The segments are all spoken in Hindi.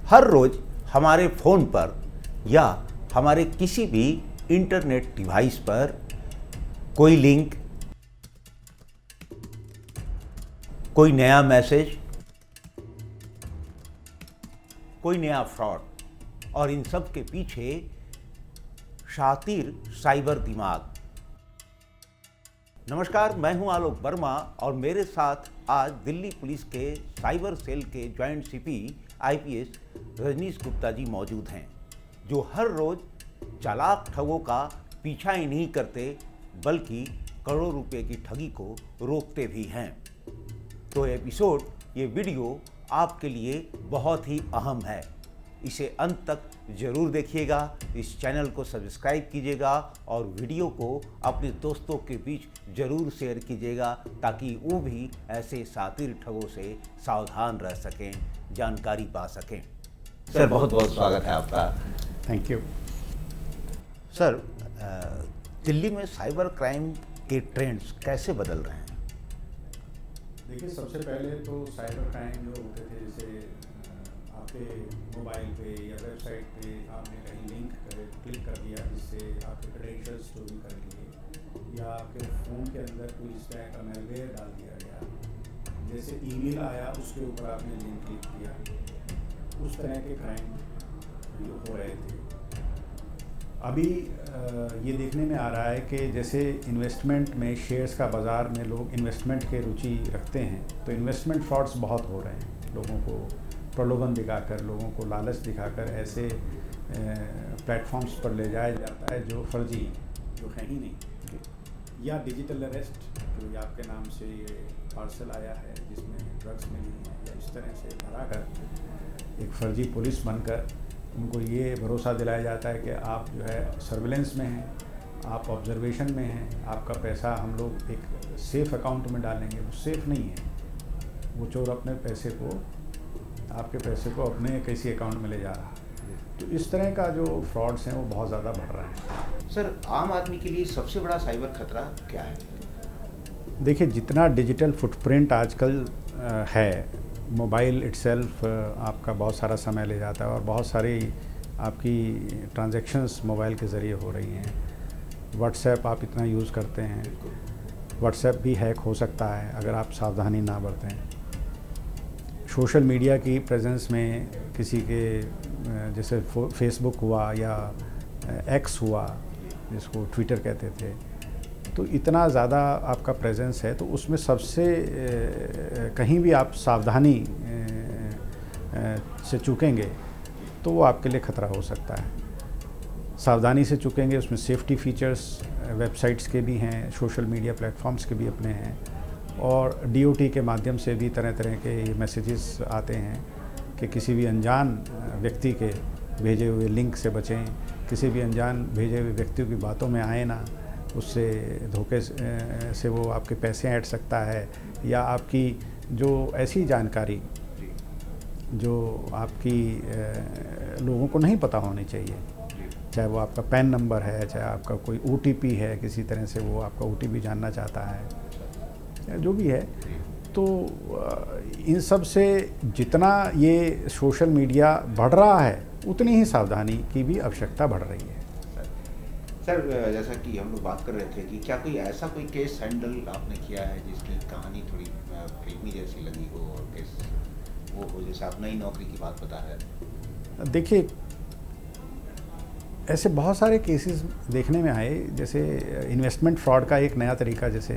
हर रोज हमारे फ़ोन पर या हमारे किसी भी इंटरनेट डिवाइस पर कोई लिंक, कोई नया मैसेज, कोई नया फ्रॉड और इन सब के पीछे शातिर साइबर दिमाग। नमस्कार, मैं हूं आलोक वर्मा और मेरे साथ आज दिल्ली पुलिस के साइबर सेल के joint CP IPS Rajnish Gupta ji मौजूद हैं, जो हर रोज चालाक ठगों का पीछा ही नहीं करते बल्कि करोड़ों रुपए की ठगी को रोकते भी हैं। तो ये वीडियो आपके लिए बहुत ही अहम है। इसे अंत तक जरूर देखिएगा, इस चैनल को सब्सक्राइब कीजिएगा और वीडियो को अपने दोस्तों के बीच जरूर शेयर कीजिएगा ताकि वो भी ऐसे शातिर ठगों से सावधान रह सकें, जानकारी पा सकें। सर, बहुत बहुत स्वागत है आपका। Thank you. सर, दिल्ली में साइबर क्राइम के ट्रेंड्स कैसे बदल रहे हैं? देखिए, सबसे पहले तो साइबर क्राइम जो होते थे, जैसे आपके मोबाइल पे या वेबसाइट पे आपने कहीं लिंक क्लिक कर दिया जिससे आपके क्रेडेंशियल्स चोरी कर लिए, या आपके फ़ोन के अंदर कोई इस तरह का मैलवेयर डाल दिया गया, जैसे ईमेल आया उसके ऊपर आपने लिंक क्लिक किया, उस तरह के क्राइम हो रहे थे। अभी ये देखने में आ रहा है कि जैसे इन्वेस्टमेंट में, शेयर्स का बाज़ार में लोग इन्वेस्टमेंट के रुचि रखते हैं, तो इन्वेस्टमेंट फ्रॉड्स बहुत हो रहे हैं। लोगों को प्रलोभन दिखाकर, लोगों को लालच दिखाकर ऐसे प्लेटफॉर्म्स पर ले जाया जाता है जो फर्जी, जो है ही नहीं, या डिजिटल अरेस्ट, जो आपके नाम से ये पार्सल आया है जिसमें ड्रग्स मिली हैं, या इस तरह से भरा कर एक फर्जी पुलिस बनकर उनको ये भरोसा दिलाया जाता है कि आप जो है सर्विलेंस में हैं, आप ऑब्जर्वेशन में हैं, आपका पैसा हम लोग एक सेफ़ अकाउंट में डालेंगे। वो सेफ़ नहीं है, वो चोर अपने पैसे को, आपके पैसे को अपने किसी अकाउंट में ले जा रहा है। तो इस तरह का जो फ्रॉड्स हैं वो बहुत ज़्यादा बढ़ रहा है। सर, आम आदमी के लिए सबसे बड़ा साइबर खतरा क्या है? देखिए, जितना डिजिटल फुटप्रिंट आजकल है, मोबाइल इटसेल्फ आपका बहुत सारा समय ले जाता है और बहुत सारी आपकी ट्रांजैक्शंस मोबाइल के ज़रिए हो रही हैं। व्हाट्सएप आप इतना यूज़ करते हैं, व्हाट्सएप भी हैक हो सकता है अगर आप सावधानी ना बरतें। सोशल मीडिया की प्रेजेंस में किसी के, जैसे फेसबुक हुआ या एक्स हुआ जिसको ट्विटर कहते थे, तो इतना ज़्यादा आपका प्रेजेंस है, तो उसमें सबसे कहीं भी आप सावधानी से चूकेंगे तो वो आपके लिए ख़तरा हो सकता है। सावधानी से चूकेंगे, उसमें सेफ्टी फीचर्स वेबसाइट्स के भी हैं, सोशल मीडिया प्लेटफॉर्म्स के भी अपने हैं, और डीओटी के माध्यम से भी तरह तरह के मैसेजेस आते हैं कि किसी भी अनजान व्यक्ति के भेजे हुए लिंक से बचें, किसी भी अनजान भेजे हुए व्यक्तियों की बातों में आए ना, उससे धोखे से वो आपके पैसे ऐंठ सकता है, या आपकी जो ऐसी जानकारी जो आपकी लोगों को नहीं पता होनी चाहिए, चाहे वो आपका पैन नंबर है, चाहे आपका कोई ओटीपी है, किसी तरह से वो आपका ओटीपी जानना चाहता है, जो भी है, तो इन सब से जितना ये सोशल मीडिया बढ़ रहा है उतनी ही सावधानी की भी आवश्यकता बढ़ रही है। सर, जैसा कि हम लोग बात कर रहे थे कि क्या कोई ऐसा कोई केस हैंडल आपने किया है जिसकी कहानी थोड़ी फिल्मी जैसी लगी हो और केस वो हो, जैसे आप नई नौकरी की बात बता रहे थे? देखिए, ऐसे बहुत सारे केसेस देखने में आए। जैसे इन्वेस्टमेंट फ्रॉड का एक नया तरीका जैसे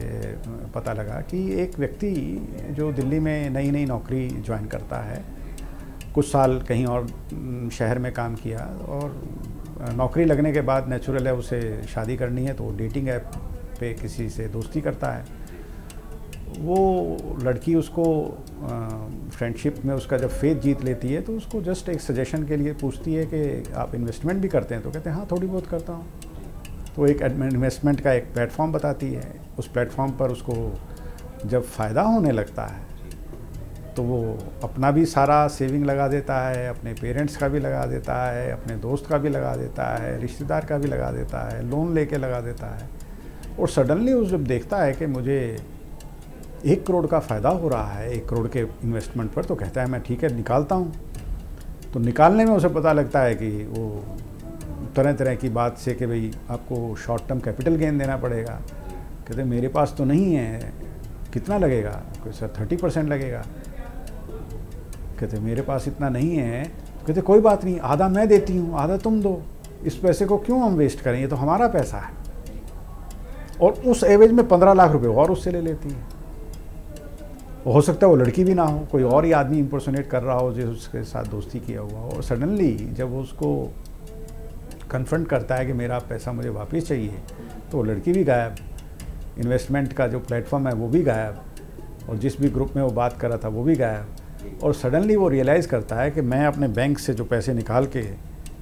पता लगा कि एक व्यक्ति जो दिल्ली में नई नई नौकरी ज्वाइन करता है, कुछ साल कहीं और शहर में काम किया, और नौकरी लगने के बाद नेचुरल है उसे शादी करनी है, तो वो डेटिंग ऐप पे किसी से दोस्ती करता है। वो लड़की उसको फ्रेंडशिप में उसका जब फेथ जीत लेती है तो उसको जस्ट एक सजेशन के लिए पूछती है कि आप इन्वेस्टमेंट भी करते हैं? तो कहते हैं हाँ, थोड़ी बहुत करता हूँ। तो एक इन्वेस्टमेंट का एक प्लेटफॉर्म बताती है। उस प्लेटफॉर्म पर उसको जब फ़ायदा होने लगता है तो वो अपना भी सारा सेविंग लगा देता है, अपने पेरेंट्स का भी लगा देता है, अपने दोस्त का भी लगा देता है, रिश्तेदार का भी लगा देता है, लोन लेके लगा देता है। और सडनली उस जब देखता है कि मुझे 1 करोड़ का फ़ायदा हो रहा है 1 करोड़ के इन्वेस्टमेंट पर, तो कहता है मैं ठीक है निकालता हूँ। तो निकालने में उसे पता लगता है कि वो तरह तरह की बात से कि भाई आपको शॉर्ट टर्म कैपिटल गेन देना पड़ेगा। कहते मेरे पास तो नहीं है, कितना लगेगा? कोई सर 30% लगेगा। कहते मेरे पास इतना नहीं है। कहते कोई बात नहीं, आधा मैं देती हूँ, आधा तुम दो, इस पैसे को क्यों हम वेस्ट करें, ये तो हमारा पैसा है। और उस एवज में 15 लाख रुपए और उससे ले लेती है। हो सकता है वो लड़की भी ना हो, कोई और ही आदमी इम्पर्सोनेट कर रहा हो जो उसके साथ दोस्ती किया हुआ हो। और सडनली जब वो उसको कन्फ्रंट करता है कि मेरा पैसा मुझे वापस चाहिए, तो वो लड़की भी गायब, इन्वेस्टमेंट का जो प्लेटफॉर्म है वो भी गायब, और जिस भी ग्रुप में वो बात कर रहा था वो भी गायब। और सडनली वो रियलाइज़ करता है कि मैं अपने बैंक से जो पैसे निकाल के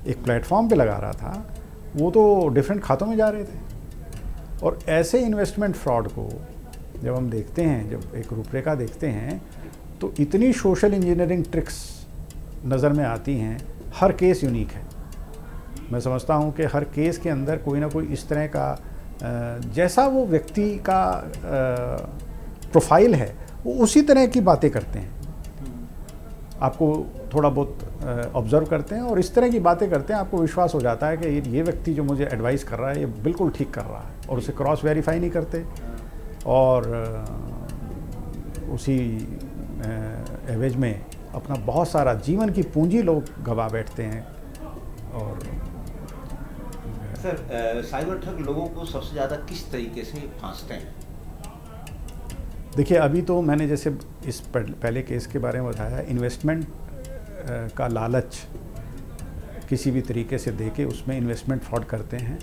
एक प्लेटफॉर्म पे लगा रहा था वो तो डिफरेंट खातों में जा रहे थे। और ऐसे इन्वेस्टमेंट फ्रॉड को जब हम देखते हैं, जब एक रूपरेखा देखते हैं, तो इतनी सोशल इंजीनियरिंग ट्रिक्स नज़र में आती हैं। हर केस यूनिक है। मैं समझता हूँ कि हर केस के अंदर कोई ना कोई इस तरह का जैसा वो व्यक्ति का प्रोफाइल है वो उसी तरह की बातें करते हैं। आपको थोड़ा बहुत ऑब्ज़र्व करते हैं और इस तरह की बातें करते हैं, आपको विश्वास हो जाता है कि ये व्यक्ति जो मुझे एडवाइस कर रहा है ये बिल्कुल ठीक कर रहा है, और उसे क्रॉस वेरीफाई नहीं करते। और उसी एवज में अपना बहुत सारा जीवन की पूंजी लोग गवा बैठते हैं। और सर, साइबर ठग लोगों को सबसे ज़्यादा किस तरीके से फांसते हैं? देखिए, अभी तो मैंने जैसे इस पहले केस के बारे में बताया, इन्वेस्टमेंट का लालच किसी भी तरीके से देके उसमें इन्वेस्टमेंट फ्रॉड करते हैं।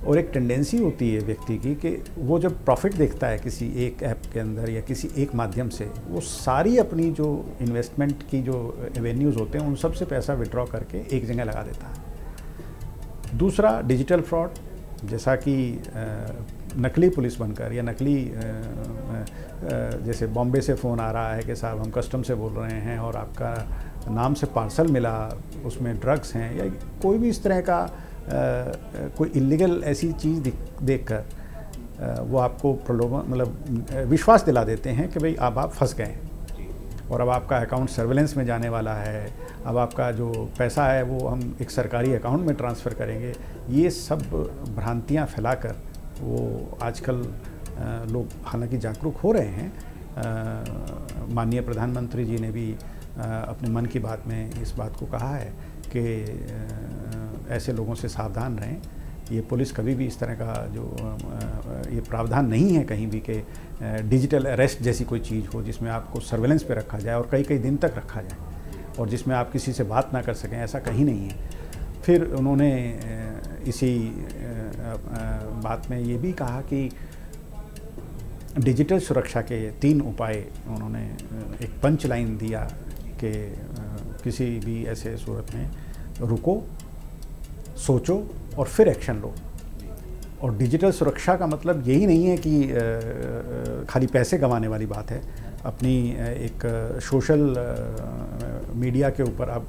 और एक टेंडेंसी होती है व्यक्ति की कि वो जब प्रॉफिट देखता है किसी एक ऐप के अंदर या किसी एक माध्यम से, वो सारी अपनी जो इन्वेस्टमेंट की जो एवेन्यूज़ होते हैं उन सब से पैसा विड्रॉ करके एक जगह लगा देता है। दूसरा, डिजिटल फ्रॉड, जैसा कि नकली पुलिस बनकर या नकली जैसे बॉम्बे से फ़ोन आ रहा है कि साहब हम कस्टम से बोल रहे हैं और आपका नाम से पार्सल मिला, उसमें ड्रग्स हैं, या कोई भी इस तरह का कोई इलीगल ऐसी चीज़ देखकर वो आपको प्रलोभन, मतलब विश्वास दिला देते हैं कि भाई अब आप फंस गए और अब आपका अकाउंट सर्वेलेंस में जाने वाला है, अब आपका जो पैसा है वो हम एक सरकारी अकाउंट में ट्रांसफ़र करेंगे। ये सब भ्रांतियां फैलाकर वो आजकल लोग हालांकि जागरूक हो रहे हैं। माननीय प्रधानमंत्री जी ने भी अपने मन की बात में इस बात को कहा है कि ऐसे लोगों से सावधान रहें। ये पुलिस कभी भी इस तरह का जो ये प्रावधान नहीं है कहीं भी कि डिजिटल अरेस्ट जैसी कोई चीज़ हो जिसमें आपको सर्वेलेंस पे रखा जाए और कई कई दिन तक रखा जाए और जिसमें आप किसी से बात ना कर सकें, ऐसा कहीं नहीं है। फिर उन्होंने इसी बात में ये भी कहा कि डिजिटल सुरक्षा के 3 उपाय उन्होंने एक पंच लाइन दिया कि किसी भी ऐसे सूरत में रुको, सोचो और फिर एक्शन लो। और डिजिटल सुरक्षा का मतलब यही नहीं है कि खाली पैसे गंवाने वाली बात है। अपनी एक सोशल मीडिया के ऊपर अब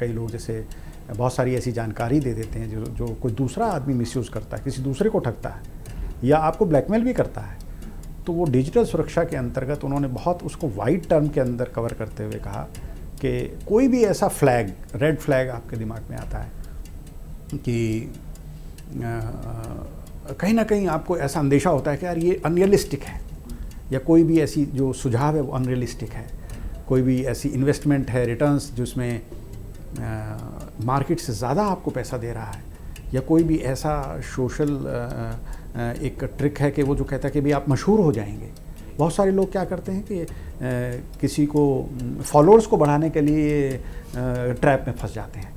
कई लोग जैसे बहुत सारी ऐसी जानकारी दे देते हैं जो कोई दूसरा आदमी मिसयूज़ करता है, किसी दूसरे को ठगता है या आपको ब्लैकमेल भी करता है। तो वो डिजिटल सुरक्षा के अंतर्गत उन्होंने बहुत उसको वाइड टर्म के अंदर कवर करते हुए कहा कि कोई भी ऐसा फ्लैग, रेड फ्लैग आपके दिमाग में आता है कि कहीं ना कहीं आपको ऐसा अंदेशा होता है कि यार ये अनरियलिस्टिक है, या कोई भी ऐसी जो सुझाव है वो अनरियलिस्टिक है, कोई भी ऐसी इन्वेस्टमेंट है, रिटर्न्स जिसमें मार्केट से ज़्यादा आपको पैसा दे रहा है, या कोई भी ऐसा सोशल एक ट्रिक है कि वो जो कहता है कि भाई आप मशहूर हो जाएंगे। बहुत सारे लोग क्या करते हैं कि किसी को फॉलोअर्स को बढ़ाने के लिए ट्रैप में फंस जाते हैं,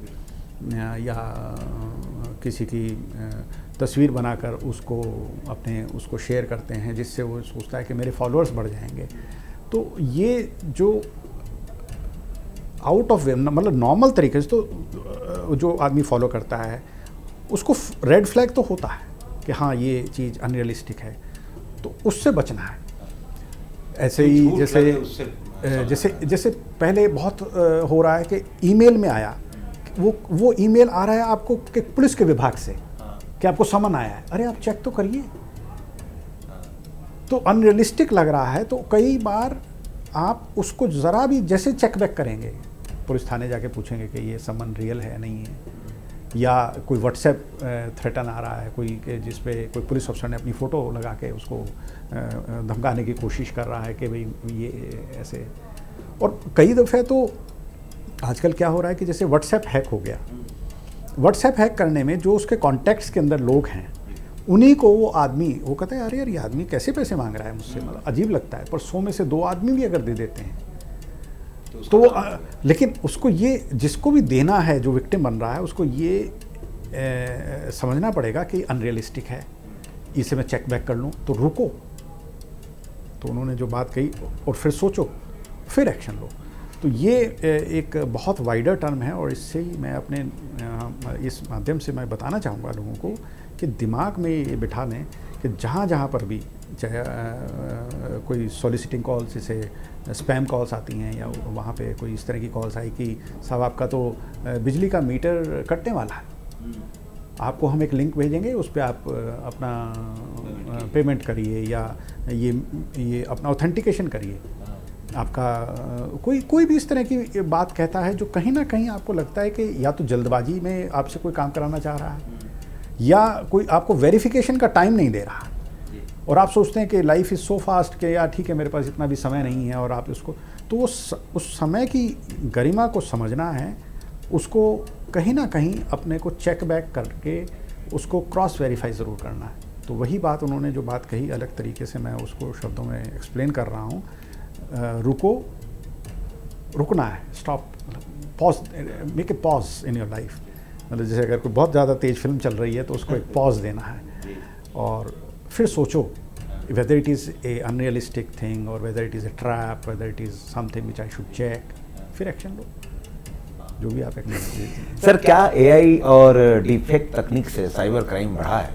या किसी की तस्वीर बनाकर उसको शेयर करते हैं जिससे वो सोचता है कि मेरे फॉलोअर्स बढ़ जाएंगे। तो ये जो आउट ऑफ वे, मतलब नॉर्मल तरीके से तो जो आदमी फॉलो करता है उसको रेड फ्लैग तो होता है कि हाँ ये चीज़ अनरियलिस्टिक है, तो उससे बचना है। ऐसे ही जैसे पहले बहुत हो रहा है कि ईमेल में आया, वो ईमेल आ रहा है आपको कि पुलिस के विभाग से कि आपको समन आया है, अरे आप चेक तो करिए। तो अनरियलिस्टिक लग रहा है तो कई बार आप उसको ज़रा भी जैसे चेक बैक करेंगे पुलिस थाने जाके पूछेंगे कि ये समन रियल है नहीं है, या कोई व्हाट्सएप थ्रेटन आ रहा है कोई कि जिस पे कोई पुलिस अफसर ने अपनी फ़ोटो लगा के उसको धमकाने की कोशिश कर रहा है कि भाई ये ऐसे। और कई दफ़े तो आजकल क्या हो रहा है कि जैसे व्हाट्सएप हैक हो गया, व्हाट्सएप हैक करने में जो उसके कॉन्टैक्ट्स के अंदर लोग हैं उन्हीं को वो आदमी वो कहता है अरे यार ये आदमी कैसे पैसे मांग रहा है मुझसे, मतलब अजीब लगता है। पर 100 में से 2 आदमी भी अगर दे देते हैं तो वो लेकिन उसको ये जिसको भी देना है जो विक्टिम बन रहा है उसको ये समझना पड़ेगा कि अनरियलिस्टिक है, इसे मैं चेक बैक कर लूँ, तो रुको। तो उन्होंने जो बात कही और फिर सोचो, फिर एक्शन लो। तो ये एक बहुत वाइडर टर्म है और इससे ही मैं अपने इस माध्यम से मैं बताना चाहूँगा लोगों को कि दिमाग में ये बिठा लें कि जहाँ जहाँ पर भी चाहे कोई सॉलिसिटिंग कॉल्स जैसे स्पैम कॉल्स आती हैं या वहाँ पे कोई इस तरह की कॉल्स आई कि साहब आपका तो बिजली का मीटर कटने वाला है, आपको हम एक लिंक भेजेंगे उस पर आप अपना पेमेंट करिए या ये अपना ऑथेंटिकेशन करिए। आपका कोई भी इस तरह की बात कहता है जो कहीं ना कहीं आपको लगता है कि या तो जल्दबाजी में आपसे कोई काम कराना चाह रहा है या कोई आपको वेरिफिकेशन का टाइम नहीं दे रहा और आप सोचते हैं कि लाइफ इज़ सो फास्ट कि यार ठीक है मेरे पास इतना भी समय नहीं है और आप उसको तो उस समय की गरिमा को समझना है, उसको कहीं ना कहीं अपने को चेक बैक करके उसको क्रॉस वेरीफाई ज़रूर करना है। तो वही बात उन्होंने जो बात कही अलग तरीके से मैं उसको शब्दों में एक्सप्लेन कर रहा हूँ। रुकना है, stop, pause, make a pause in your life. मतलब जैसे अगर कोई बहुत ज़्यादा तेज़ फिल्म चल रही है तो उसको एक पॉज देना है और फिर सोचो whether it is a unrealistic thing or whether it is a trap, whether it is something which I should check, फिर एक्शन लो, जो भी आप एक्शन। सर क्या एआई और डीपफेक तकनीक से साइबर क्राइम बढ़ा है?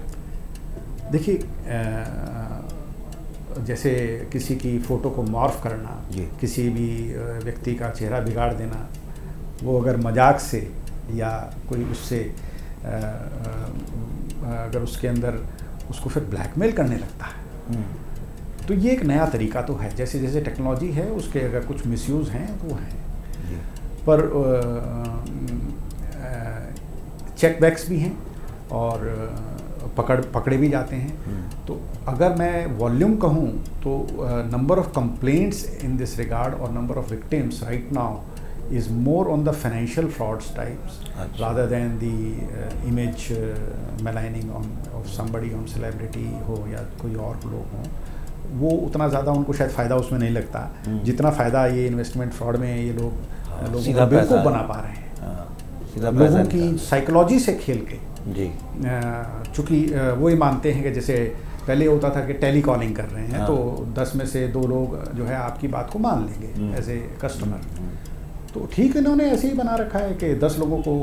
देखिए जैसे किसी की फ़ोटो को मॉर्फ करना, किसी भी व्यक्ति का चेहरा बिगाड़ देना, वो अगर मजाक से या कोई उससे अगर उसके अंदर उसको फिर ब्लैकमेल करने लगता है तो ये एक नया तरीका तो है। जैसे जैसे टेक्नोलॉजी है उसके अगर कुछ मिसयूज़ हैं तो वो हैं, पर चेक बैक्स भी हैं और पकड़े भी जाते हैं। तो अगर मैं वॉल्यूम कहूँ तो number of complaints in this regard और number of victims right now is more on the financial frauds types rather than the image maligning of somebody on celebrity हो या कोई और लोग हों, वो उतना ज़्यादा उनको शायद फ़ायदा उसमें नहीं लगता जितना फ़ायदा ये इन्वेस्टमेंट फ्रॉड में ये लोगों को बेवकूफ़ बना पा रहे हैं, लोगों की साइकोलॉजी से खेल के जी। चूँकि वो ही मानते हैं कि जैसे पहले होता था कि टेली कॉलिंग कर रहे हैं तो 10 में से 2 लोग जो है आपकी बात को मान लेंगे एज ए कस्टमर। तो ठीक इन्होंने ऐसे ही बना रखा है कि 10 लोगों को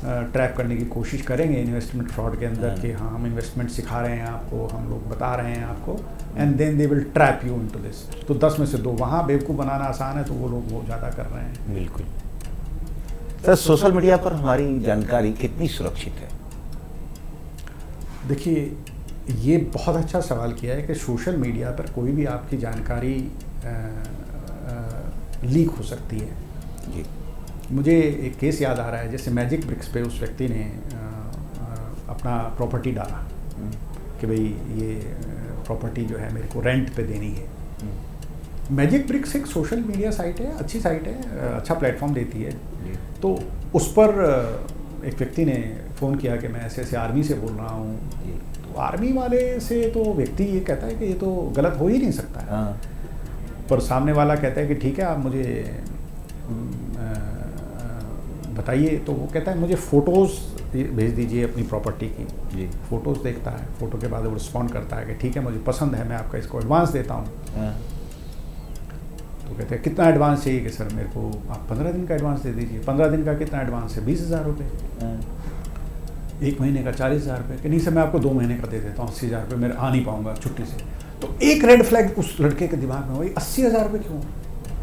ट्रैप करने की कोशिश करेंगे इन्वेस्टमेंट फ्रॉड के अंदर कि हाँ हम इन्वेस्टमेंट सिखा रहे हैं आपको, हम लोग बता रहे हैं आपको, and then they will trap you into this. तो 10 में से 2 वहाँ बेवकूफ़ बनाना आसान है तो वो लोग वो ज़्यादा कर रहे हैं। बिल्कुल। सर सोशल मीडिया पर हमारी जानकारी कितनी सुरक्षित है? देखिए ये बहुत अच्छा सवाल किया है कि सोशल मीडिया पर कोई भी आपकी जानकारी लीक हो सकती है जी। मुझे एक केस याद आ रहा है, जैसे मैजिक ब्रिक्स पे उस व्यक्ति ने अपना प्रॉपर्टी डाला कि भाई ये प्रॉपर्टी जो है मेरे को रेंट पे देनी है। मैजिक ब्रिक्स एक सोशल मीडिया साइट है, अच्छी साइट है, अच्छा प्लेटफॉर्म देती है। तो उस पर एक व्यक्ति ने फ़ोन किया कि मैं ऐसे ऐसे आर्मी से बोल रहा हूँ। तो आर्मी वाले से तो व्यक्ति ये कहता है कि ये तो गलत हो ही नहीं सकता है। पर सामने वाला कहता है कि ठीक है आप मुझे बताइए। तो वो कहता है मुझे फ़ोटोज़ भेज दीजिए अपनी प्रॉपर्टी की जी। फ़ोटोज़ देखता है, फ़ोटो के बाद वो रिस्पॉन्ड करता है कि ठीक है मुझे पसंद है, मैं आपका इसको एडवांस देता हूँ। तो कहते हैं कितना एडवांस चाहिए? कि सर मेरे को आप 15 दिन का एडवांस दे दीजिए। 15 दिन का कितना एडवांस है? 20,000 रुपये। 1 महीने का 40,000 रुपये। कि नहीं सर मैं आपको 2 महीने का दे देता हूँ, 80,000 रुपये, मेरे आ नहीं पाऊँगा छुट्टी से। तो एक रेड फ्लैग उस लड़के के दिमाग में वही 80,000 रुपये क्यों?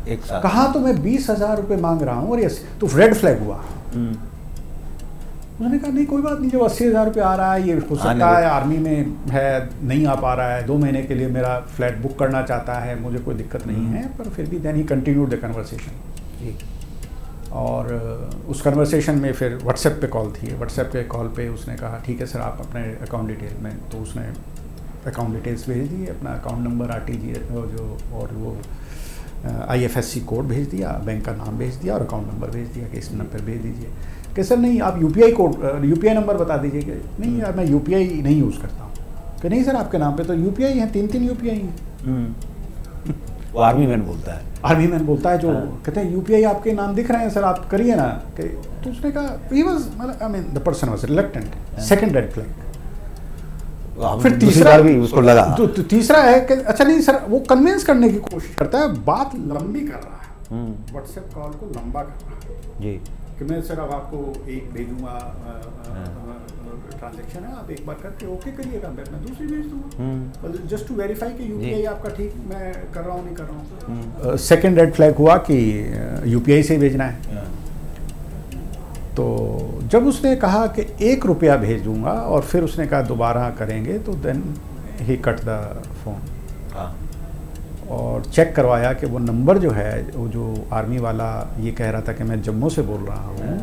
एक साथ कहा तो मैं 20,000 रुपये मांग रहा हूँ और ये तो रेड फ्लैग हुआ। उन्होंने कहा नहीं कोई बात नहीं, जब 80,000 रुपये आ रहा है ये हो सकता है आर्मी में है, नहीं आ पा रहा है, 2 महीने के लिए मेरा फ्लैट बुक करना चाहता है, मुझे कोई दिक्कत नहीं है। पर फिर भी देन ही कंटिन्यूड द कन्वर्सेशन। और उस कन्वर्सेशन में फिर व्हाट्सएप पे कॉल थी, व्हाट्सएप पे कॉल पे उसने कहा ठीक है सर आप अपने अकाउंट डिटेल में, तो उसने अकाउंट डिटेल्स भेज दिए, अपना अकाउंट नंबर RTGS और वो IFSC कोड भेज दिया, बैंक का नाम भेज दिया और अकाउंट नंबर भेज दिया कि इस नंबर भेज दीजिए। कि सर नहीं आप UPI कोड UPI नंबर बता दीजिए। कि नहीं यार मैं UPI नहीं यूज़ करता हूँ। कि नहीं सर आपके नाम पे तो UPI हैं, 3 UPI हैं। वो आर्मी मैन बोलता है, आर्मी मैन बोलता है जो कहते हैं UPI आपके नाम दिख रहे हैं सर आप करिए ना। कि तो उसने कहा he was I mean the person was reluctant. Second red flag. फिर तीसरा भी उसको लगा तो तीसरा है कि अच्छा नहीं सर वो कन्विंस करने की कोशिश करता है, बात लंबी कर रहा है, व्हाट्सएप कॉल को लंबा कर रहा है जी कि मैं सर अब आपको एक भेजूंगा ट्रांजैक्शन है, आप एक बार करके ओके करिएगा, मैं दूसरी भेज दूंगा जस्ट टू वेरीफाई कि UPI आपका ठीक मैं कर रहा हूँ नहीं कर रहा हूँ। सेकंड रेड फ्लैग हुआ कि UPI से भेजना है। तो जब उसने कहा कि 1 रुपया भेज दूंगा और फिर उसने कहा दोबारा करेंगे, तो देन ही कट द फोन और चेक करवाया कि वो नंबर जो है वो जो आर्मी वाला ये कह रहा था कि मैं जम्मू से बोल रहा हूँ,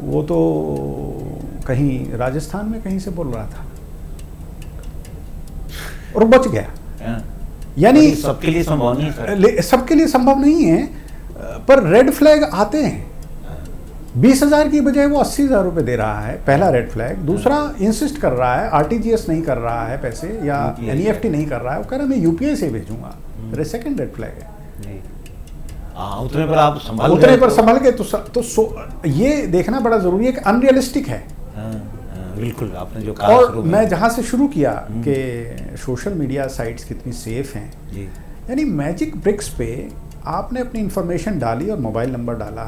वो तो कहीं राजस्थान में कहीं से बोल रहा था और बच गया। यानी सबके लिए संभव नहीं है, सबके लिए संभव नहीं है, पर रेड फ्लैग आते हैं। 20,000 की बजाय वो 80,000 रुपये दे रहा है, पहला रेड फ्लैग। दूसरा इंसिस्ट कर रहा है, RTGS नहीं कर रहा है पैसे या NEFT नहीं कर रहा है, वो कह रहा है मैं UPI से भेजूंगा। मेरे सेकंड रेड फ्लैग है। उतने पर आप संभाल उतने पर संभल गए तो ये देखना बड़ा जरूरी है कि अनरियलिस्टिक है। बिल्कुल आपने जो कहा। और मैं जहाँ से शुरू किया कि सोशल मीडिया साइट्स कितनी सेफ हैं, यानी मैजिक ब्रिक्स पे आपने अपनी इंफॉर्मेशन डाली और मोबाइल नंबर डाला,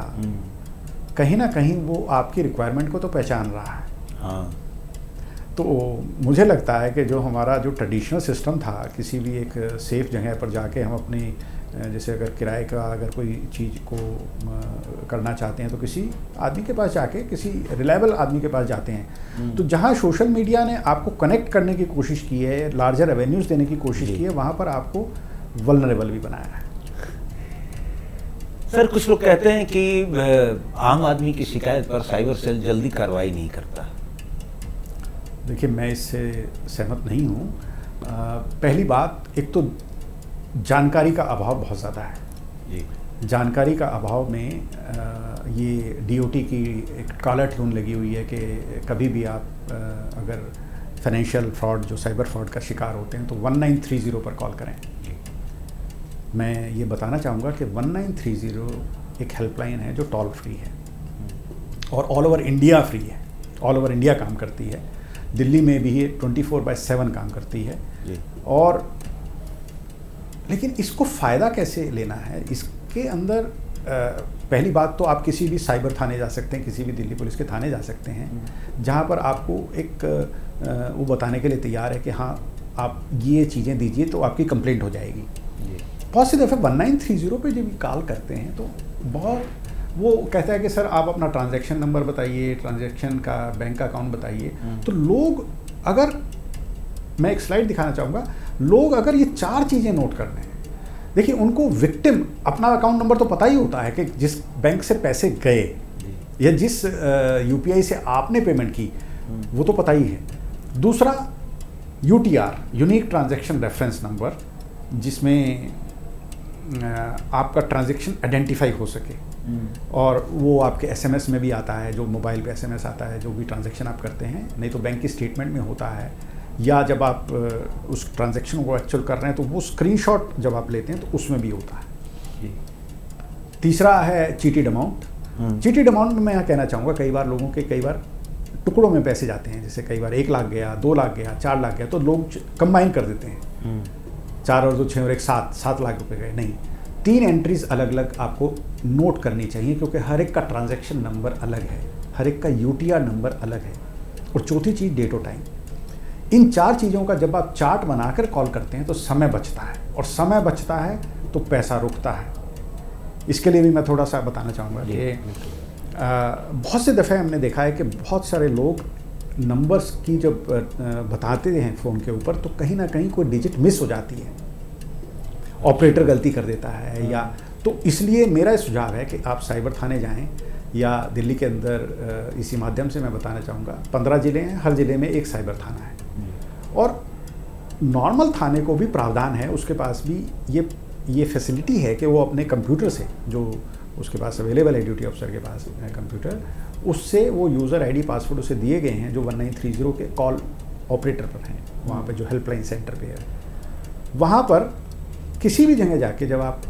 कहीं ना कहीं वो आपकी रिक्वायरमेंट को तो पहचान रहा है। हाँ। तो मुझे लगता है कि जो हमारा जो ट्रेडिशनल सिस्टम था, किसी भी एक सेफ जगह पर जाके हम अपनी जैसे अगर किराए का अगर कोई चीज़ को करना चाहते हैं तो किसी आदमी के पास जाके, किसी रिलायबल आदमी के पास जाते हैं। तो जहाँ सोशल मीडिया ने आपको कनेक्ट करने की कोशिश की है, लार्जर एवेन्यूज़ देने की कोशिश की है, वहाँ पर आपको वल्नरेबल भी बनाया है। सर कुछ लोग कहते हैं कि आम आदमी की शिकायत पर साइबर सेल जल्दी कार्रवाई नहीं करता। देखिए मैं इससे सहमत नहीं हूँ। पहली बात, एक तो जानकारी का अभाव बहुत ज़्यादा है जी। जानकारी का अभाव में ये DOT की एक काला ट्यून लगी हुई है कि कभी भी आप अगर फाइनेंशियल फ्रॉड जो साइबर फ्रॉड का शिकार होते हैं तो 1930 पर कॉल करें। मैं ये बताना चाहूँगा कि 1930 एक हेल्पलाइन है जो टोल फ्री है और ऑल ओवर इंडिया फ्री है, ऑल ओवर इंडिया काम करती है। दिल्ली में भी 24/7 काम करती है। और लेकिन इसको फ़ायदा कैसे लेना है, इसके अंदर पहली बात तो आप किसी भी साइबर थाने जा सकते हैं, किसी भी दिल्ली पुलिस के थाने जा सकते हैं, जहाँ पर आपको एक वो बताने के लिए तैयार है कि हाँ आप ये चीज़ें दीजिए तो आपकी कंप्लेंट हो जाएगी। बहुत सी दफ़े 1930 पे जब कॉल करते हैं तो बहुत वो कहता है कि सर आप अपना ट्रांजैक्शन नंबर बताइए, ट्रांजैक्शन का बैंक का अकाउंट बताइए। तो लोग, अगर मैं एक स्लाइड दिखाना चाहूँगा, लोग अगर ये 4 चीज़ें नोट कर लें, देखिए उनको विक्टिम अपना अकाउंट नंबर तो पता ही होता है कि जिस बैंक से पैसे गए या जिस UPI से आपने पेमेंट की वो तो पता ही है। दूसरा UTR, unique transaction reference number, जिसमें आपका ट्रांजैक्शन आइडेंटिफाई हो सके और वो आपके SMS में भी आता है, जो मोबाइल पे SMS आता है जो भी ट्रांजैक्शन आप करते हैं, नहीं तो बैंक की स्टेटमेंट में होता है, या जब आप उस ट्रांजैक्शन को एक्चुअल कर रहे हैं तो वो स्क्रीनशॉट जब आप लेते हैं तो उसमें भी होता है। तीसरा है चीटेड अमाउंट। चीटेड अमाउंट में मैं यहाँ कहना चाहूँगा, कई बार लोगों के कई बार टुकड़ों में पैसे जाते हैं, जैसे कई बार 1 लाख गया, 2 लाख गया, 4 लाख गया, तो लोग कंबाइन कर देते हैं 4 और 2 6 और 1 7 लाख रुपए गए। नहीं, 3 एंट्रीज अलग अलग आपको नोट करनी चाहिए, क्योंकि हर एक का ट्रांजैक्शन नंबर अलग है, हर एक का UTR नंबर अलग है। और चौथी चीज़ डेट और टाइम। इन 4 चीज़ों का जब आप चार्ट बनाकर कॉल करते हैं तो समय बचता है, और समय बचता है तो पैसा रुकता है। इसके लिए भी मैं थोड़ा सा बताना चाहूँगा कि बहुत से दफ़े हमने देखा है कि बहुत सारे लोग नंबर्स की जब बताते हैं फ़ोन के ऊपर तो कहीं ना कहीं कोई डिजिट मिस हो जाती है, ऑपरेटर गलती कर देता है या तो इसलिए मेरा सुझाव है कि आप साइबर थाने जाएं, या दिल्ली के अंदर इसी माध्यम से मैं बताना चाहूँगा 15 ज़िले हैं, हर ज़िले में एक साइबर थाना है। और नॉर्मल थाने को भी प्रावधान है, उसके पास भी ये फैसिलिटी है कि वो अपने कंप्यूटर से, जो उसके पास अवेलेबल है, ड्यूटी अफसर के पास है कंप्यूटर, उससे वो यूज़र आईडी पासवर्ड उसे दिए गए हैं जो 1930 के कॉल ऑपरेटर पर हैं, वहाँ पे जो हेल्पलाइन सेंटर पे है, वहाँ पर किसी भी जगह जाके जब आप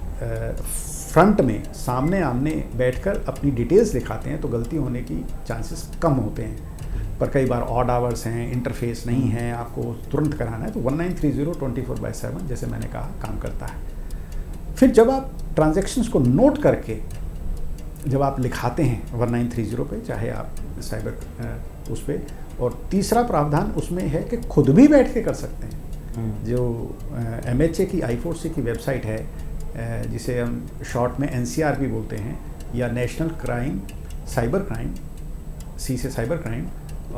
फ्रंट में सामने आमने बैठकर अपनी डिटेल्स दिखाते हैं तो गलती होने की चांसेस कम होते हैं। पर कई बार ऑड आवर्स हैं, इंटरफेस नहीं है, आपको तुरंत कराना है, तो 1930 24/7 जैसे मैंने कहा काम करता है। फिर जब आप ट्रांजैक्शंस को नोट करके जब आप लिखाते हैं 1930 पे, चाहे आप साइबर उस पर, और तीसरा प्रावधान उसमें है कि खुद भी बैठ के कर सकते हैं। जो MHA की I4C की वेबसाइट है, जिसे हम शॉर्ट में NCRP बोलते हैं, या national crime cyber crime, C से साइबर क्राइम,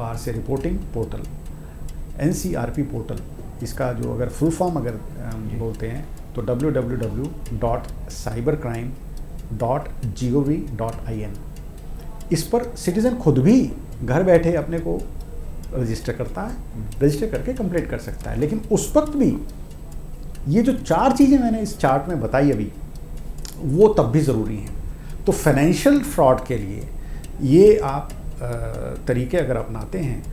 R से रिपोर्टिंग पोर्टल, NCRP पोर्टल, इसका जो अगर फुल फॉर्म अगर बोलते हैं तो www.cybercrime.gov.in। इस पर सिटीज़न खुद भी घर बैठे अपने को रजिस्टर करता है, रजिस्टर करके कंप्लीट कर सकता है। लेकिन उस वक्त भी ये जो 4 चीज़ें मैंने इस चार्ट में बताई अभी, वो तब भी ज़रूरी हैं। तो फाइनेंशियल फ्रॉड के लिए ये आप तरीके अगर अपनाते हैं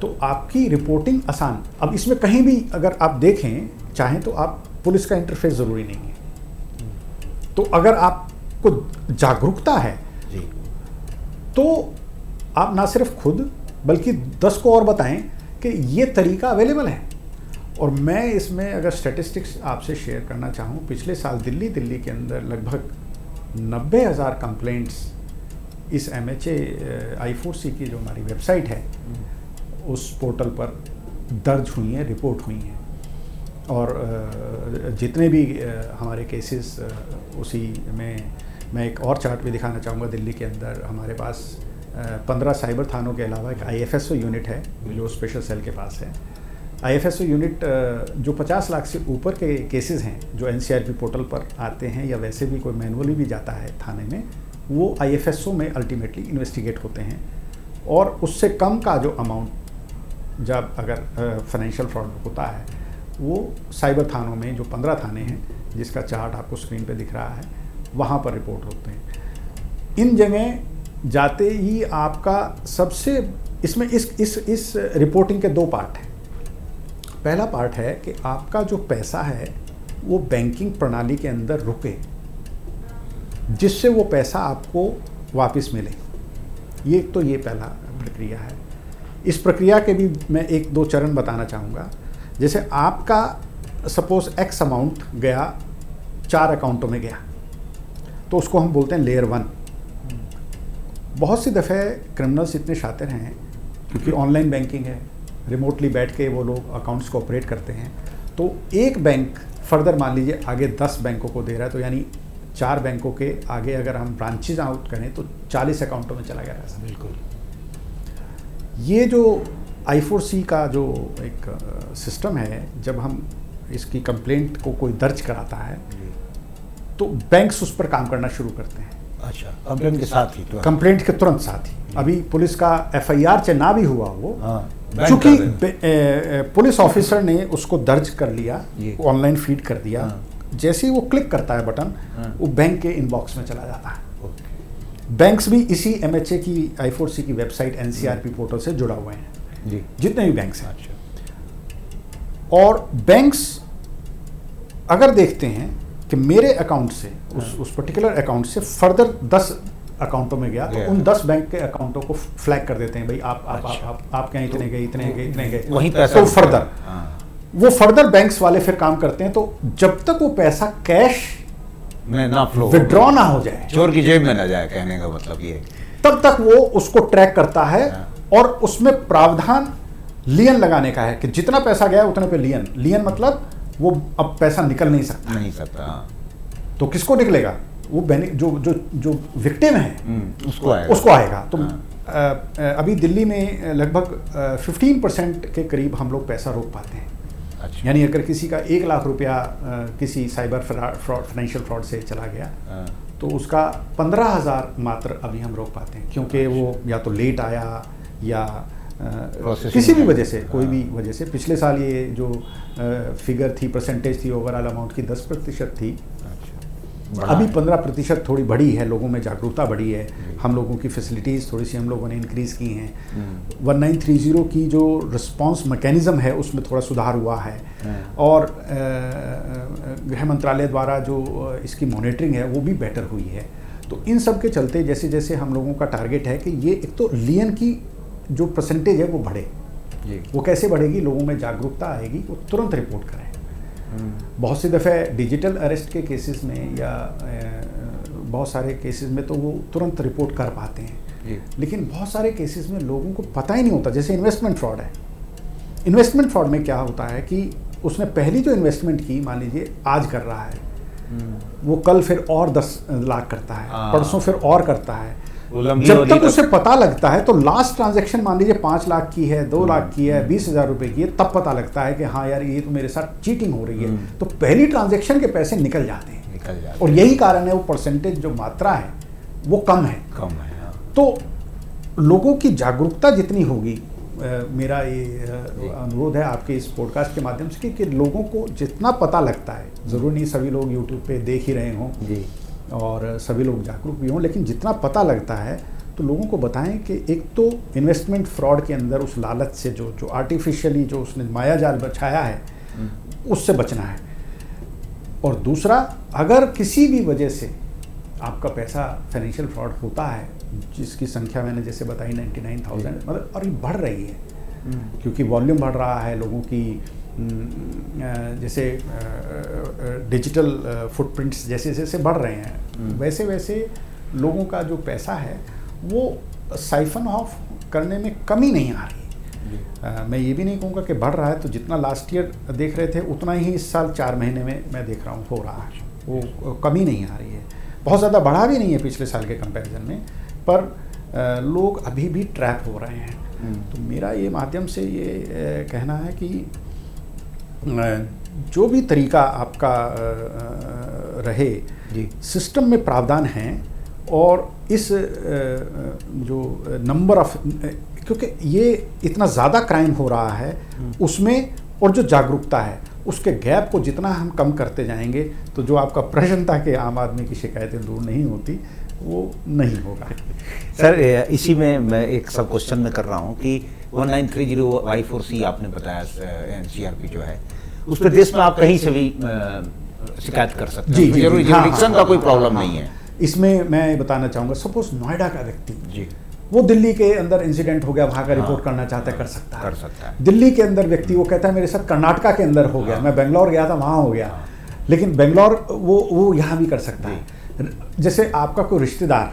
तो आपकी रिपोर्टिंग आसान। अब इसमें कहीं भी अगर आप देखें चाहें तो आप पुलिस का इंटरफेस ज़रूरी नहीं है। तो अगर आपको जागरूकता है जी, तो आप ना सिर्फ खुद बल्कि 10 को और बताएं कि ये तरीका अवेलेबल है। और मैं इसमें अगर स्टैटिस्टिक्स आपसे शेयर करना चाहूँ, पिछले साल दिल्ली के अंदर लगभग 90,000 कंप्लेंट्स इस MHA I4C की जो हमारी वेबसाइट है उस पोर्टल पर दर्ज हुई हैं, रिपोर्ट हुई हैं। और जितने भी हमारे केसेस उसी में मैं एक और चार्ट भी दिखाना चाहूँगा। दिल्ली के अंदर हमारे पास 15 साइबर थानों के अलावा एक IFSO यूनिट है जो स्पेशल सेल के पास है। IFSO यूनिट जो 50 लाख से ऊपर के केसेस हैं जो NCRP पोर्टल पर आते हैं, या वैसे भी कोई मैनुअली भी जाता है थाने में, वो IFSO में अल्टीमेटली इन्वेस्टिगेट होते हैं। और उससे कम का जो अमाउंट जब अगर फाइनेंशियल फ्रॉड होता है वो साइबर थानों में, जो 15 थाने हैं जिसका चार्ट आपको स्क्रीन पे दिख रहा है, वहाँ पर रिपोर्ट होते हैं। इन जगह जाते ही आपका सबसे इसमें इस रिपोर्टिंग के 2 पार्ट हैं। पहला पार्ट है कि आपका जो पैसा है वो बैंकिंग प्रणाली के अंदर रुके, जिससे वो पैसा आपको वापस मिले। ये तो ये पहला प्रक्रिया है। इस प्रक्रिया के भी मैं 1-2 चरण बताना चाहूँगा। जैसे आपका सपोज X अमाउंट गया 4 अकाउंटों में गया, तो उसको हम बोलते हैं लेयर 1। बहुत सी दफ़े क्रिमिनल्स इतने शातिर हैं, क्योंकि ऑनलाइन बैंकिंग है, रिमोटली बैठ के वो लोग अकाउंट्स को ऑपरेट करते हैं, तो एक बैंक फर्दर मान लीजिए आगे 10 बैंकों को दे रहा है, तो यानी 4 बैंकों के आगे अगर हम ब्रांचेज आउट करें तो 40 अकाउंटों में चला गया पैसा। बिल्कुल। ये जो I4C का जो एक सिस्टम है, जब हम इसकी कंप्लेंट को कोई दर्ज कराता है तो बैंक्स उस पर काम करना शुरू करते हैं। अच्छा, कंप्लेंट के साथ ही? कंप्लेंट के तुरंत साथ ही। अभी पुलिस का FIR चाहे ना भी हुआ वो, बैंक चूंकि पुलिस ऑफिसर ने उसको दर्ज कर लिया, ऑनलाइन फीड कर दिया, जैसे ही वो क्लिक करता है बटन, वो बैंक के इनबॉक्स में चला जाता है। बैंक्स भी इसी MHA की I4C की वेबसाइट NCRP पोर्टल से जुड़ा हुए हैं जी, जितने भी बैंक्स हैं। और बैंक्स अगर देखते हैं कि मेरे अकाउंट से उस पर्टिकुलर अकाउंट से फर्दर 10 अकाउंटों में गया, तो उन 10 बैंक के अकाउंटों को फ्लैग कर देते हैं, भाई आपके यहाँ इतने गए, इतने गए, वहीं पैसा तो फर्दर वो फर्दर बैंक्स वाले फिर काम करते हैं। तो जब तक वो पैसा कैश में ना फ्लो, विड्रॉ ना हो जाए, चोर की जेब में ना जाए, कहने का मतलब ये, तब तक वो उसको ट्रैक करता है। और उसमें प्रावधान लियन लगाने का है कि जितना पैसा गया उतने पे लियन मतलब वो अब पैसा निकल नहीं सकता। तो किसको निकलेगा? वो जो विक्टिम है उसको आएगा। तो अभी दिल्ली में लगभग 15% के करीब हम लोग पैसा रोक पाते हैं। अच्छा। यानी अगर किसी का 1 लाख रुपया किसी साइबर फाइनेंशियल फ्रॉड से चला गया तो उसका 15,000 मात्र अभी हम रोक पाते हैं, क्योंकि वो या तो लेट आया या किसी भी वजह से, कोई भी वजह से। पिछले साल ये जो फिगर थी, परसेंटेज थी ओवरऑल अमाउंट की 10% थी। अभी 15% थोड़ी बढ़ी है, लोगों में जागरूकता बढ़ी है, हम लोगों की फैसिलिटीज़ थोड़ी सी हम लोगों ने इंक्रीज़ की हैं। 1930 की जो रिस्पांस मैकेनिज़्म है उसमें थोड़ा सुधार हुआ है, और गृह मंत्रालय द्वारा जो इसकी मॉनिटरिंग है वो भी बेटर हुई है। तो इन सब के चलते जैसे जैसे हम लोगों का टारगेट है कि ये एक तो लियन की जो परसेंटेज है वो बढ़े। वो कैसे बढ़ेगी? लोगों में जागरूकता आएगी, वो तुरंत रिपोर्ट करें। बहुत सी दफ़े डिजिटल अरेस्ट के केसेस में या बहुत सारे केसेस में तो वो तुरंत रिपोर्ट कर पाते हैं, लेकिन बहुत सारे केसेस में लोगों को पता ही नहीं होता। जैसे इन्वेस्टमेंट फ्रॉड है, इन्वेस्टमेंट फ्रॉड में क्या होता है कि उसने पहली जो इन्वेस्टमेंट की, मान लीजिए आज कर रहा है, वो कल फिर और 10 लाख करता है, परसों फिर और करता है। जब तक उसे पता लगता है तो लास्ट ट्रांजैक्शन मान लीजिए 5 लाख की है, 2 लाख की है, 20,000 रुपए की है, तब पता लगता है कि हाँ यार ये तो मेरे साथ चीटिंग हो रही है। तो पहली ट्रांजैक्शन के पैसे निकल जाते हैं, और यही कारण है वो परसेंटेज जो मात्रा है वो कम है। तो लोगों की जागरूकता जितनी होगी, मेरा ये अनुरोध है आपके इस पॉडकास्ट के माध्यम से कि लोगों को जितना पता लगता है, ज़रूर नहीं सभी लोग यूट्यूब पे देख ही रहे हों और सभी लोग जागरूक भी हों, लेकिन जितना पता लगता है तो लोगों को बताएं कि एक तो इन्वेस्टमेंट फ्रॉड के अंदर उस लालच से जो आर्टिफिशियली जो उसने मायाजाल बछाया है उससे बचना है। और दूसरा, अगर किसी भी वजह से आपका पैसा फाइनेंशियल फ्रॉड होता है, जिसकी संख्या मैंने जैसे बताई 99,000, मतलब और ये बढ़ रही है क्योंकि वॉल्यूम बढ़ रहा है, लोगों की जैसे डिजिटल फुटप्रिंट्स जैसे जैसे बढ़ रहे हैं, वैसे वैसे लोगों का जो पैसा है वो साइफन ऑफ करने में कमी नहीं आ रही। मैं ये भी नहीं कहूँगा कि बढ़ रहा है, तो जितना लास्ट ईयर देख रहे थे उतना ही इस साल 4 महीने में मैं देख रहा हूँ हो रहा है, वो कमी नहीं आ रही है। बहुत ज़्यादा बढ़ा भी नहीं है पिछले साल के कंपैरिजन में, पर लोग अभी भी ट्रैप हो रहे हैं। तो मेरा ये माध्यम से ये कहना है कि जो भी तरीका आपका रहे, सिस्टम में प्रावधान हैं, और इस जो नंबर ऑफ, क्योंकि ये इतना ज़्यादा क्राइम हो रहा है उसमें, और जो जागरूकता है उसके गैप को जितना हम कम करते जाएंगे तो जो आपका प्रश्न था कि आम आदमी की शिकायतें दूर नहीं होती, वो नहीं होगा। सर इसी में मैं एक सब क्वेश्चन में कर रहा हूँ कि 1930 आपने बताया NCRP जो है, उस पर देश में आप कहीं से भी शिकायत कर सकते हैं, जुरिडिक्शन का कोई प्रॉब्लम नहीं है। इसमें मैं बताना चाहूँगा, सपोज नोएडा का व्यक्ति वो दिल्ली के अंदर इंसिडेंट हो गया, वहाँ का रिपोर्ट करना चाहता है, कर सकता है। दिल्ली के अंदर व्यक्ति वो कहता है मेरे साथ कर्नाटका के अंदर हो गया, मैं बेंगलोर गया था वहाँ हो गया, लेकिन बेंगलोर वो यहाँ भी कर सकता है। जैसे आपका कोई रिश्तेदार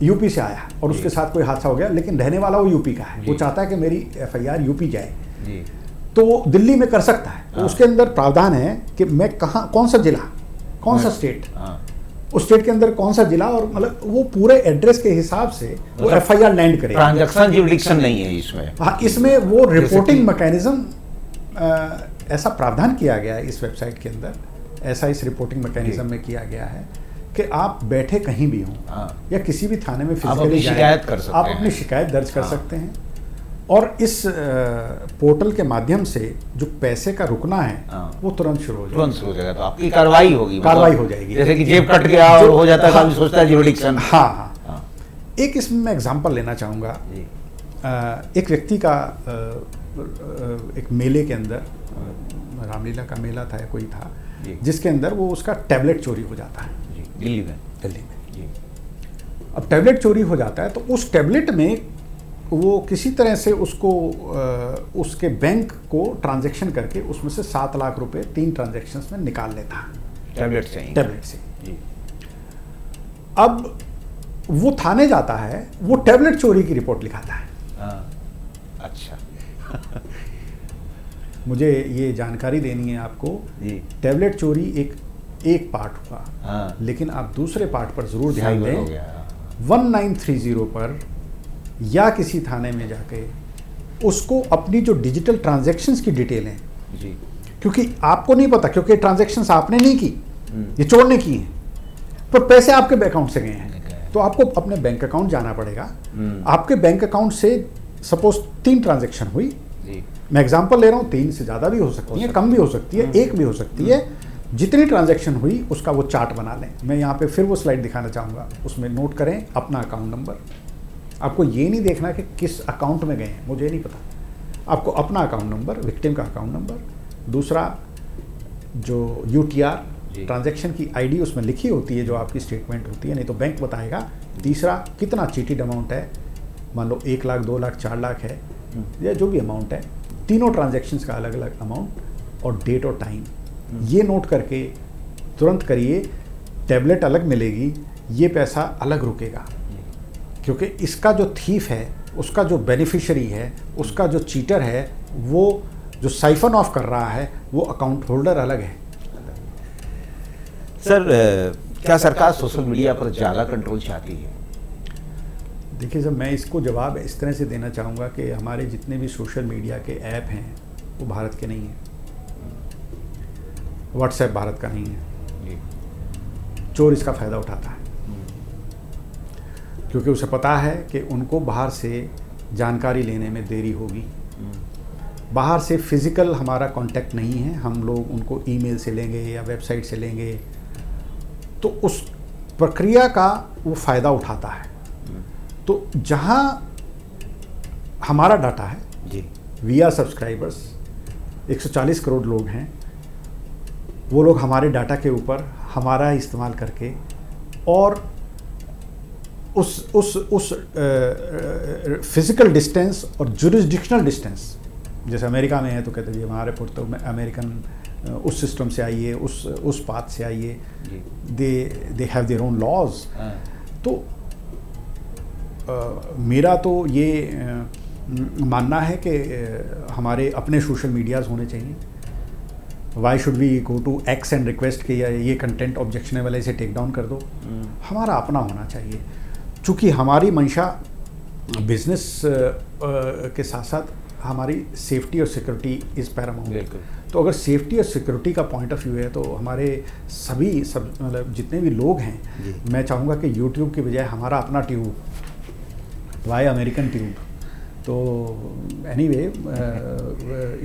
यूपी से आया और उसके साथ कोई हादसा हो गया, लेकिन रहने वाला वो यूपी का है, वो चाहता है कि मेरी FIR यूपी जाए, तो वो दिल्ली में कर सकता है। तो उसके अंदर प्रावधान है कि मैं कहाँ, कौन सा जिला, कौन सा स्टेट, उस स्टेट के अंदर कौन सा जिला, और मतलब वो पूरे एड्रेस के हिसाब से वो FIR लैंड करे। ट्रांजैक्शन जुरिडिक्शन नहीं है इसमें। हाँ, इसमें वो रिपोर्टिंग मैकेनिज्म ऐसा प्रावधान किया गया है इस वेबसाइट के अंदर, ऐसा इस रिपोर्टिंग मैकेनिज्म में किया गया है कि आप बैठे कहीं भी हों या किसी भी थाने में फिजिकली शिकायत कर सकते हैं, आप अपनी शिकायत दर्ज कर सकते हैं। और इस पोर्टल के माध्यम से जो पैसे का रुकना है वो तुरंत शुरू हो जाएगा। तो आपकी कार्रवाई होगी, हो जाएगी। जैसे कि जेब कट गया और हो जाता है, आदमी सोचता है जुरिडिक्शन। हाँ। एक इसमें मैं एग्जांपल लेना चाहूँगा। एक व्यक्ति का एक मेले के अंदर, रामलीला का मेला था या कोई था, जिसके अंदर वो उसका टैबलेट चोरी हो जाता है दिल्ली में। अब टैबलेट चोरी हो जाता है तो उस टैबलेट में वो किसी तरह से उसको उसके बैंक को ट्रांजैक्शन करके उसमें से 7 लाख रुपए 3 ट्रांजैक्शंस में निकाल लेता है टैबलेट से। अब वो थाने जाता है, वो टैबलेट चोरी की रिपोर्ट लिखाता है। अच्छा। मुझे ये जानकारी देनी है आपको, टैबलेट चोरी एक पार्ट हुआ, लेकिन आप दूसरे पार्ट पर जरूर ध्यान दें। 1930 पर या किसी थाने में जाके उसको अपनी जो डिजिटल ट्रांजैक्शंस की डिटेल हैं, क्योंकि आपको नहीं पता, क्योंकि ट्रांजैक्शंस आपने नहीं की, ये चोर ने की हैं, पर पैसे आपके बैंक अकाउंट से गए हैं। तो आपको अपने बैंक अकाउंट जाना पड़ेगा। आपके बैंक अकाउंट से सपोज 3 ट्रांजैक्शन हुई, मैं एग्जांपल ले रहा हूँ, 3 से ज़्यादा भी हो सकती है, कम भी हो सकती है, 1 भी हो सकती है। जितनी ट्रांजैक्शन हुई उसका वो चार्ट बना लें। मैं यहाँ पे फिर वो स्लाइड दिखाना चाहूँगा, उसमें नोट करें अपना अकाउंट नंबर। आपको ये नहीं देखना कि किस अकाउंट में गए हैं, मुझे नहीं पता। आपको अपना अकाउंट नंबर, विक्टिम का अकाउंट नंबर, दूसरा जो UTR ट्रांजैक्शन की ID उसमें लिखी होती है, जो आपकी स्टेटमेंट होती है, नहीं तो बैंक बताएगा। तीसरा कितना चीटेड अमाउंट है, मान लो 1 लाख 2 लाख 4 लाख है, या जो भी अमाउंट है, तीनों ट्रांजैक्शंस का अलग अलग अमाउंट और डेट और टाइम, ये नोट करके तुरंत करिए। टैबलेट अलग मिलेगी, ये पैसा अलग रुकेगा, क्योंकि इसका जो थीफ है, उसका जो बेनिफिशियरी है, उसका जो चीटर है, वो जो साइफन ऑफ कर रहा है, वो अकाउंट होल्डर अलग है। सर, क्या सरकार सोशल मीडिया पर ज़्यादा कंट्रोल चाहती है? देखिए सर, मैं इसको जवाब इस तरह से देना चाहूँगा कि हमारे जितने भी सोशल मीडिया के ऐप हैं वो भारत के नहीं हैं। व्हाट्सएप भारत का नहीं है। चोर इसका फ़ायदा उठाता है, क्योंकि उसे पता है कि उनको बाहर से जानकारी लेने में देरी होगी। बाहर से फिज़िकल हमारा कांटेक्ट नहीं है, हम लोग उनको ईमेल से लेंगे या वेबसाइट से लेंगे, तो उस प्रक्रिया का वो फ़ायदा उठाता है। तो जहाँ हमारा डाटा है जी, वी आर सब्सक्राइबर्स, 140 करोड़ लोग हैं, वो लोग हमारे डाटा के ऊपर हमारा इस्तेमाल करके और उस फिजिकल डिस्टेंस और जुरिस्डिक्शनल डिस्टेंस, जैसे अमेरिका में है तो कहते हैं जी हमारे पुर तो अमेरिकन उस सिस्टम से आइए, उस पाथ से आइए, they have their own laws. तो मेरा तो ये मानना है कि हमारे अपने सोशल मीडियाज़ होने चाहिए। Why should we go to X and request कि ये कंटेंट ऑब्जेक्शनेबल है, इसे टेक डाउन कर दो। हमारा अपना होना चाहिए, चूँकि हमारी मंशा बिजनेस के साथ साथ हमारी सेफ्टी और सिक्योरिटी इज़ पैरामाउंट। तो अगर सेफ्टी और सिक्योरिटी का पॉइंट ऑफ व्यू है तो हमारे सब मतलब जितने भी लोग हैं, मैं चाहूँगा कि यूट्यूब की बजाय हमारा अपना ट्यूब, वाई अमेरिकन ट्यूब। तो एनीवे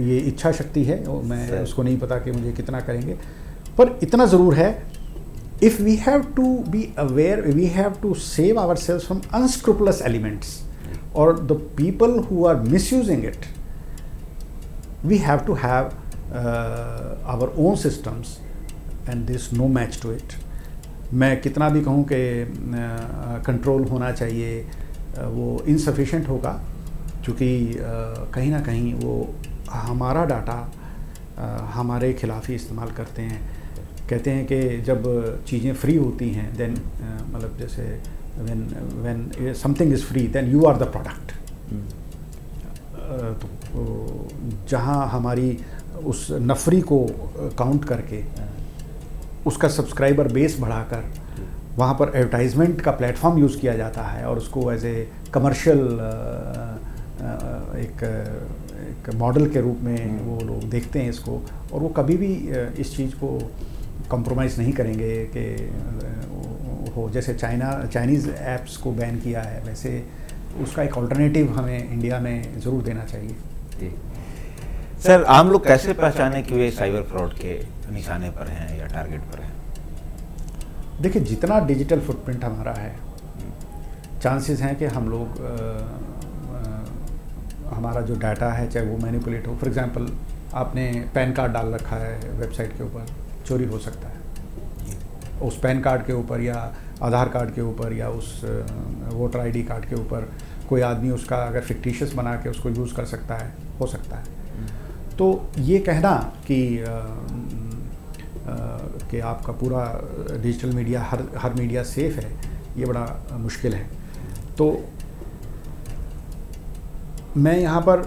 ये इच्छा शक्ति है, मैं उसको नहीं पता कि मुझे कितना करेंगे, पर इतना ज़रूर है, if we have to be aware, we have to save our cells from unscrupulous elements और the people who are misusing it, we have to have our own systems and this no match to it. मैं कितना भी कहूँ कि कंट्रोल होना चाहिए, वो इनसफिशेंट होगा, क्योंकि कहीं ना कहीं वो हमारा डाटा हमारे खिलाफ ही इस्तेमाल करते हैं। कहते हैं कि जब चीज़ें फ्री होती हैं देन मतलब जैसे when something is free then you are the product. तो जहाँ हमारी उस नफरी को काउंट करके उसका सब्सक्राइबर बेस बढ़ाकर वहाँ पर एडवर्टाइजमेंट का प्लेटफॉर्म यूज़ किया जाता है और उसको एज ए कमर्शियल एक मॉडल के रूप में वो लोग देखते हैं इसको, और वो कभी भी इस चीज़ को कॉम्प्रोमाइज़ नहीं करेंगे कि हो जैसे चाइनीज़ ऐप्स को बैन किया है, वैसे उसका एक ऑल्टरनेटिव हमें इंडिया में ज़रूर देना चाहिए। जी सर, आम लोग कैसे पहचाने कि वे साइबर फ्रॉड के निशाने पर हैं या टारगेट पर हैं? देखिए, जितना डिजिटल फुटप्रिंट हमारा है, चांसेस हैं कि हम लोग हमारा जो डाटा है चाहे वो मैनिपुलेट हो। फॉर एग्जांपल आपने पैन कार्ड डाल रखा है वेबसाइट के ऊपर, चोरी हो सकता है उस पैन कार्ड के ऊपर या आधार कार्ड के ऊपर या उस वोटर आईडी कार्ड के ऊपर। कोई आदमी उसका अगर फिक्टिशियस बना के उसको यूज़ कर सकता है, हो सकता है। तो ये कहना कि आपका पूरा डिजिटल मीडिया हर मीडिया सेफ़ है, ये बड़ा मुश्किल है। तो मैं यहाँ पर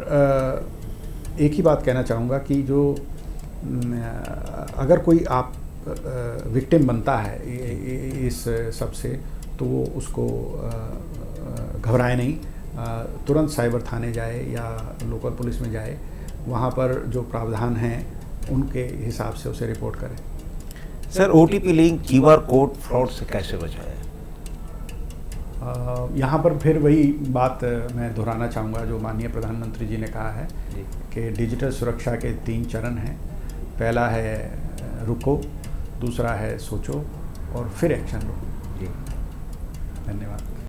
एक ही बात कहना चाहूँगा कि जो अगर कोई आप विक्टिम बनता है इस सब से, तो वो उसको घबराए नहीं, तुरंत साइबर थाने जाए या लोकल पुलिस में जाए। वहाँ पर जो प्रावधान हैं उनके हिसाब से उसे रिपोर्ट करें। Sir, OTP link QR code fraud से कैसे बचाया? यहाँ पर फिर वही बात मैं दोहराना चाहूँगा जो माननीय प्रधानमंत्री जी ने कहा है कि डिजिटल सुरक्षा के 3 चरण हैं। पहला है रुको, दूसरा है सोचो और फिर एक्शन लो। जी, धन्यवाद।